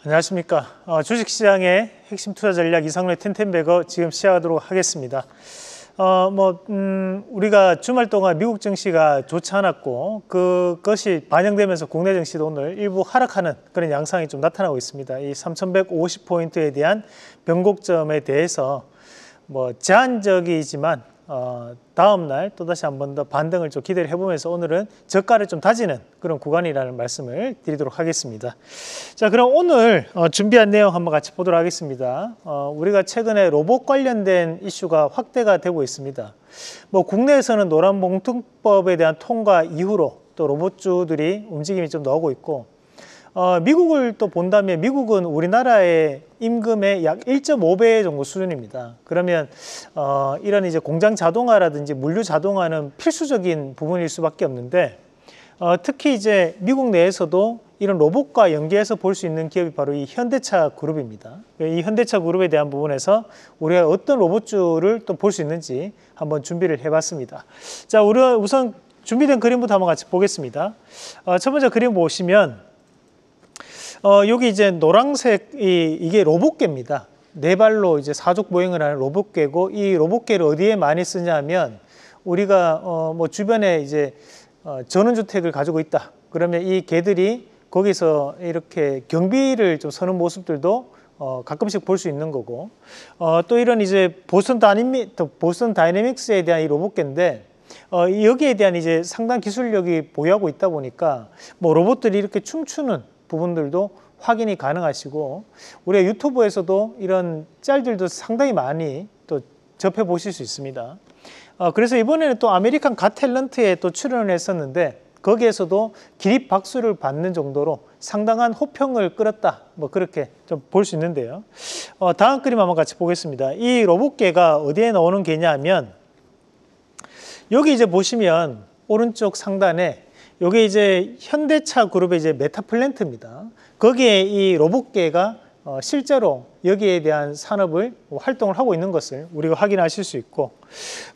안녕하십니까. 주식시장의 핵심 투자 전략 이상로의 텐텐베거 지금 시작하도록 하겠습니다. 우리가 주말 동안 미국 증시가 좋지 않았고 그것이 반영되면서 국내 증시도 오늘 일부 하락하는 그런 양상이 좀 나타나고 있습니다. 이 3150포인트에 대한 변곡점에 대해서 제한적이지만 다음날 또다시 한 번 더 반등을 좀 기대를 해보면서 오늘은 저가를 좀 다지는 그런 구간이라는 말씀을 드리도록 하겠습니다. 자, 그럼 오늘 준비한 내용 한번 같이 보도록 하겠습니다. 우리가 최근에 로봇 관련된 이슈가 확대가 되고 있습니다. 국내에서는 노란봉투법에 대한 통과 이후로 또 로봇주들이 움직임이 좀 나오고 있고 미국을 또 본다면 미국은 우리나라의 임금의 약 1.5배 정도 수준입니다. 그러면 이런 이제 공장 자동화라든지 물류 자동화는 필수적인 부분일 수밖에 없는데 특히 이제 미국 내에서도 이런 로봇과 연계해서 볼 수 있는 기업이 바로 이 현대차 그룹입니다. 이 현대차 그룹에 대한 부분에서 우리가 어떤 로봇주를 또 볼 수 있는지 한번 준비를 해봤습니다. 자, 우리가 우선 준비된 그림부터 한번 같이 보겠습니다. 첫 번째 그림 보시면 여기 이제 노란색이 이게 로봇개입니다. 네 발로 이제 사족 보행을 하는 로봇개고 이 로봇개를 어디에 많이 쓰냐면 우리가 주변에 이제 전원주택을 가지고 있다. 그러면 이 개들이 거기서 이렇게 경비를 좀 서는 모습들도 가끔씩 볼 수 있는 거고 또 이런 이제 보스턴 다이내믹스에 대한 이 로봇개인데 여기에 대한 이제 상당 기술력이 보유하고 있다 보니까 로봇들이 이렇게 춤추는 부분들도 확인이 가능하시고 우리가 유튜브에서도 이런 짤들도 상당히 많이 또 접해 보실 수 있습니다. 그래서 이번에는 또 아메리칸 갓 탤런트에 또 출연을 했었는데 거기에서도 기립 박수를 받는 정도로 상당한 호평을 끌었다. 그렇게 좀 볼 수 있는데요. 다음 그림 한번 같이 보겠습니다. 이 로봇개가 어디에 나오는 개냐 하면 여기 이제 보시면 오른쪽 상단에 이게 이제 현대차 그룹의 이제 메타플랜트입니다. 거기에 이 로봇개가 실제로 여기에 대한 산업을 활동을 하고 있는 것을 우리가 확인하실 수 있고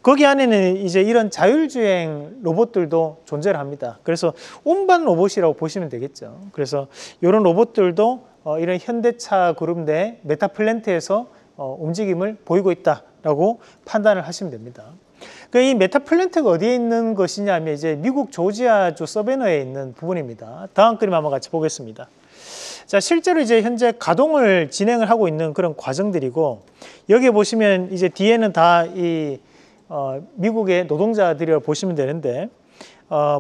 거기 안에는 이제 이런 자율주행 로봇들도 존재를 합니다. 그래서 운반 로봇이라고 보시면 되겠죠. 그래서 이런 로봇들도 이런 현대차 그룹 내 메타플랜트에서 움직임을 보이고 있다라고 판단을 하시면 됩니다. 이 메타플랜트가 어디에 있는 것이냐면 이제 미국 조지아주 서베너에 있는 부분입니다. 다음 그림 한번 같이 보겠습니다. 자, 실제로 이제 현재 가동을 진행을 하고 있는 그런 과정들이고 여기 보시면 이제 뒤에는 다 이 미국의 노동자들이라고 보시면 되는데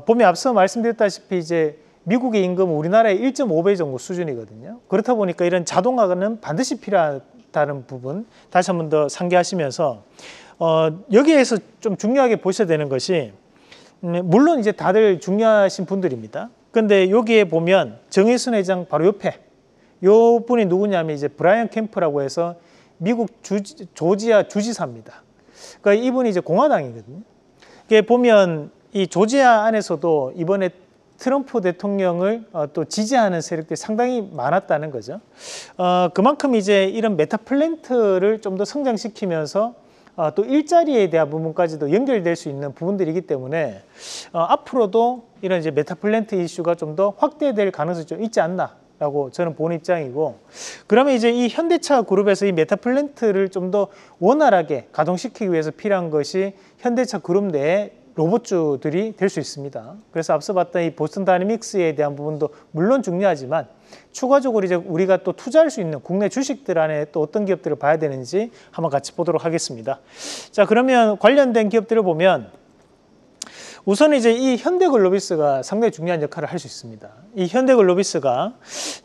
보면 앞서 말씀드렸다시피 이제 미국의 임금은 우리나라의 1.5배 정도 수준이거든요. 그렇다 보니까 이런 자동화는 반드시 필요하다는 부분 다시 한 번 더 상기하시면서 여기에서 좀 중요하게 보셔야 되는 것이 물론 이제 다들 중요하신 분들입니다. 근데 여기에 보면 정의순 회장 바로 옆에 요 분이 누구냐면 이제 브라이언 캠프라고 해서 미국 조지아 주지사입니다. 그러니까 이분이 이제 공화당이거든요. 이게 보면 이 조지아 안에서도 이번에 트럼프 대통령을 또 지지하는 세력들이 상당히 많았다는 거죠. 그만큼 이제 이런 메타플랜트를 좀 더 성장시키면서 또 일자리에 대한 부분까지도 연결될 수 있는 부분들이기 때문에 앞으로도 이런 이제 메타플랜트 이슈가 좀 더 확대될 가능성이 좀 있지 않나라고 저는 보는 입장이고 그러면 이제 이 현대차 그룹에서 이 메타플랜트를 좀 더 원활하게 가동시키기 위해서 필요한 것이 현대차 그룹 내에 로봇주들이 될 수 있습니다. 그래서 앞서 봤던 이 보스턴 다이내믹스에 대한 부분도 물론 중요하지만 추가적으로 이제 우리가 또 투자할 수 있는 국내 주식들 안에 또 어떤 기업들을 봐야 되는지 한번 같이 보도록 하겠습니다. 자, 그러면 관련된 기업들을 보면 우선 이제 이 현대글로비스가 상당히 중요한 역할을 할 수 있습니다. 이 현대글로비스가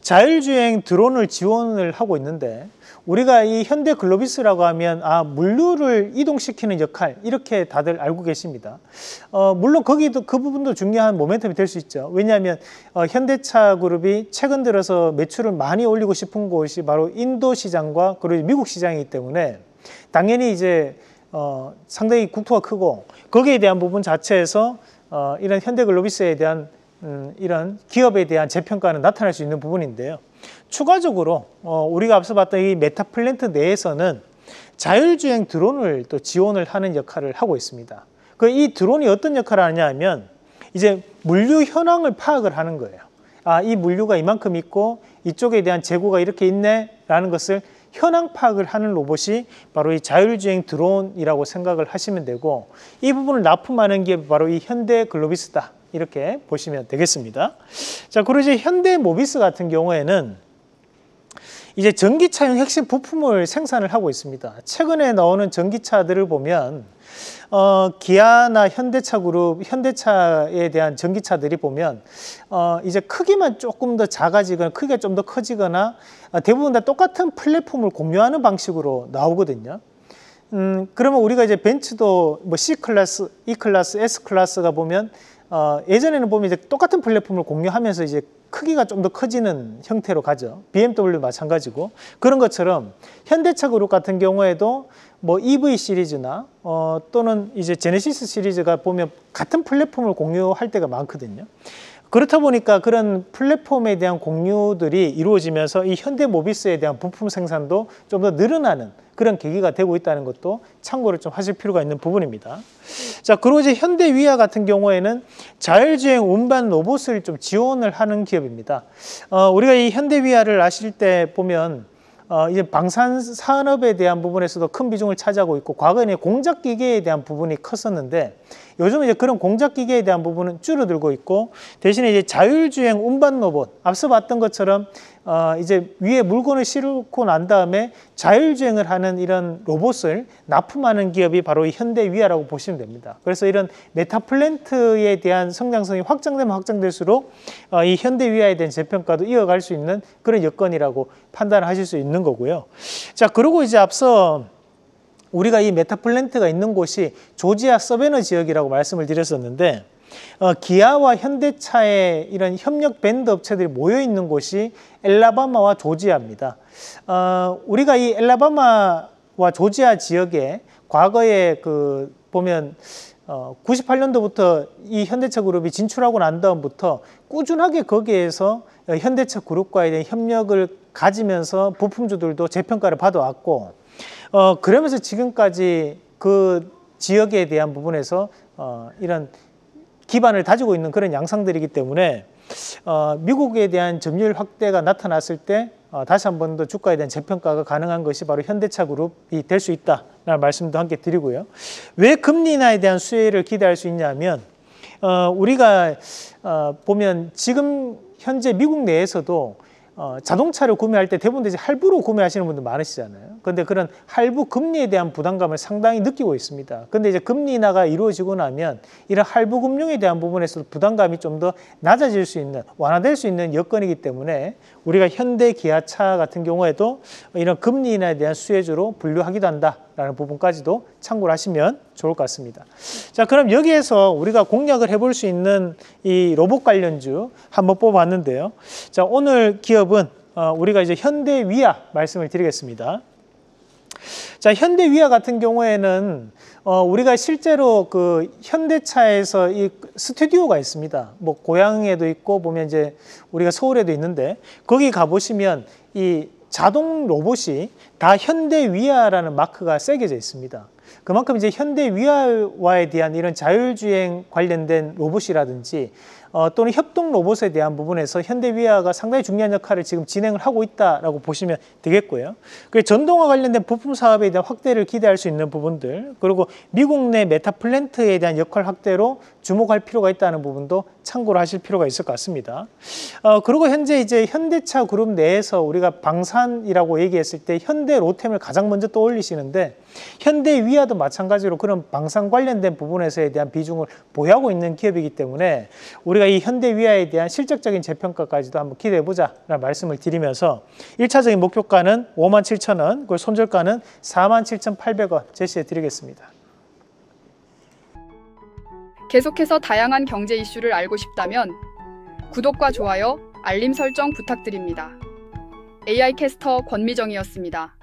자율주행 드론을 지원을 하고 있는데 우리가 이 현대글로비스라고 하면 물류를 이동시키는 역할 이렇게 다들 알고 계십니다. 물론 거기도 그 부분도 중요한 모멘텀이 될 수 있죠. 왜냐하면 현대차 그룹이 최근 들어서 매출을 많이 올리고 싶은 곳이 바로 인도 시장과 그리고 미국 시장이기 때문에 당연히 이제 상당히 국토가 크고 거기에 대한 부분 자체에서 이런 현대글로비스에 대한 이런 기업에 대한 재평가는 나타날 수 있는 부분인데요. 추가적으로 우리가 앞서 봤던 이 메타플랜트 내에서는 자율주행 드론을 또 지원을 하는 역할을 하고 있습니다. 이 드론이 어떤 역할을 하냐 하면 이제 물류 현황을 파악을 하는 거예요. 이 물류가 이만큼 있고 이쪽에 대한 재고가 이렇게 있네라는 것을 현황 파악을 하는 로봇이 바로 이 자율주행 드론이라고 생각을 하시면 되고, 이 부분을 납품하는 기업이 바로 이 현대글로비스다, 이렇게 보시면 되겠습니다. 자, 그리고 이제 현대모비스 같은 경우에는 이제 전기차용 핵심 부품을 생산을 하고 있습니다. 최근에 나오는 전기차들을 보면 기아나 현대차 그룹, 현대차에 대한 전기차들이 보면 이제 크기만 조금 더 작아지거나 크기가 좀 더 커지거나 대부분 다 똑같은 플랫폼을 공유하는 방식으로 나오거든요. 그러면 우리가 이제 벤츠도 뭐 C클래스, E클래스, S클래스가 보면 예전에는 보면 이제 똑같은 플랫폼을 공유하면서 이제 크기가 좀 더 커지는 형태로 가죠. BMW 마찬가지고. 그런 것처럼 현대차 그룹 같은 경우에도 뭐 EV 시리즈나 또는 이제 제네시스 시리즈가 보면 같은 플랫폼을 공유할 때가 많거든요. 그렇다 보니까 그런 플랫폼에 대한 공유들이 이루어지면서 이 현대모비스에 대한 부품 생산도 좀 더 늘어나는 그런 계기가 되고 있다는 것도 참고를 좀 하실 필요가 있는 부분입니다. 자, 그리고 이제 현대위아 같은 경우에는 자율주행 운반 로봇을 좀 지원을 하는 기업입니다. 우리가 이 현대위아를 아실 때 보면 이제 방산 산업에 대한 부분에서도 큰 비중을 차지하고 있고, 과거에는 공작 기계에 대한 부분이 컸었는데 요즘은 이제 그런 공작 기계에 대한 부분은 줄어들고 있고, 대신에 이제 자율주행 운반 로봇, 앞서 봤던 것처럼 이제 위에 물건을 싣고 난 다음에 자율주행을 하는 이런 로봇을 납품하는 기업이 바로 이 현대위아라고 보시면 됩니다. 그래서 이런 메타플랜트에 대한 성장성이 확장되면 확장될수록 이 현대위아에 대한 재평가도 이어갈 수 있는 그런 여건이라고 판단을 하실 수 있는 거고요. 자, 그리고 이제 앞서 우리가 이 메타플랜트가 있는 곳이 조지아 서베너 지역이라고 말씀을 드렸었는데, 기아와 현대차의 이런 협력 밴드 업체들이 모여 있는 곳이 엘라바마와 조지아입니다. 우리가 이 엘라바마와 조지아 지역에 과거에 보면 98년도부터 이 현대차 그룹이 진출하고 난 다음부터 꾸준하게 거기에서 현대차 그룹과에 대한 협력을 가지면서 부품주들도 재평가를 받아왔고, 그러면서 지금까지 그 지역에 대한 부분에서 이런 기반을 다지고 있는 그런 양상들이기 때문에 미국에 대한 점유율 확대가 나타났을 때 다시 한 번 더 주가에 대한 재평가가 가능한 것이 바로 현대차 그룹이 될 수 있다라는 말씀도 함께 드리고요. 왜 금리 인하에 대한 수혜를 기대할 수 있냐면, 우리가 보면 지금 현재 미국 내에서도 자동차를 구매할 때 대부분 이제 할부로 구매하시는 분들 많으시잖아요. 그런데 그런 할부 금리에 대한 부담감을 상당히 느끼고 있습니다. 그런데 이제 금리 인하가 이루어지고 나면 이런 할부 금융에 대한 부분에서 부담감이 좀 더 낮아질 수 있는, 완화될 수 있는 여건이기 때문에 우리가 현대 기아차 같은 경우에도 이런 금리 인하에 대한 수혜주로 분류하기도 한다라는 부분까지도 참고를 하시면 좋을 것 같습니다. 자, 그럼 여기에서 우리가 공략을 해볼 수 있는 이 로봇 관련주 한번 뽑아봤는데요. 자, 오늘 기업은 우리가 이제 현대위아 말씀을 드리겠습니다. 자, 현대위아 같은 경우에는 우리가 실제로 그 현대차에서 이 스튜디오가 있습니다. 뭐 고향에도 있고 보면 이제 우리가 서울에도 있는데, 거기 가보시면 이 자동 로봇이 다 현대위아라는 마크가 새겨져 있습니다. 그만큼 이제 현대위아와에 대한 이런 자율주행 관련된 로봇이라든지 또는 협동 로봇에 대한 부분에서 현대위아가 상당히 중요한 역할을 지금 진행을 하고 있다라고 보시면 되겠고요. 그리고 전동화 관련된 부품 사업에 대한 확대를 기대할 수 있는 부분들, 그리고 미국 내 메타플랜트에 대한 역할 확대로 주목할 필요가 있다는 부분도 참고를 하실 필요가 있을 것 같습니다. 그리고 현재 이제 현대차 그룹 내에서 우리가 방산이라고 얘기했을 때 현대 로템을 가장 먼저 떠올리시는데, 현대위아도 마찬가지로 그런 방산 관련된 부분에서에 대한 비중을 보유하고 있는 기업이기 때문에 우리가 이 현대위아에 대한 실적적인 재평가까지도 한번 기대해보자라는 말씀을 드리면서 1차적인 목표가는 57,000원, 그리고 손절가는 47,800원 제시해 드리겠습니다. 계속해서 다양한 경제 이슈를 알고 싶다면 구독과 좋아요, 알림 설정 부탁드립니다. AI 캐스터 권미정이었습니다.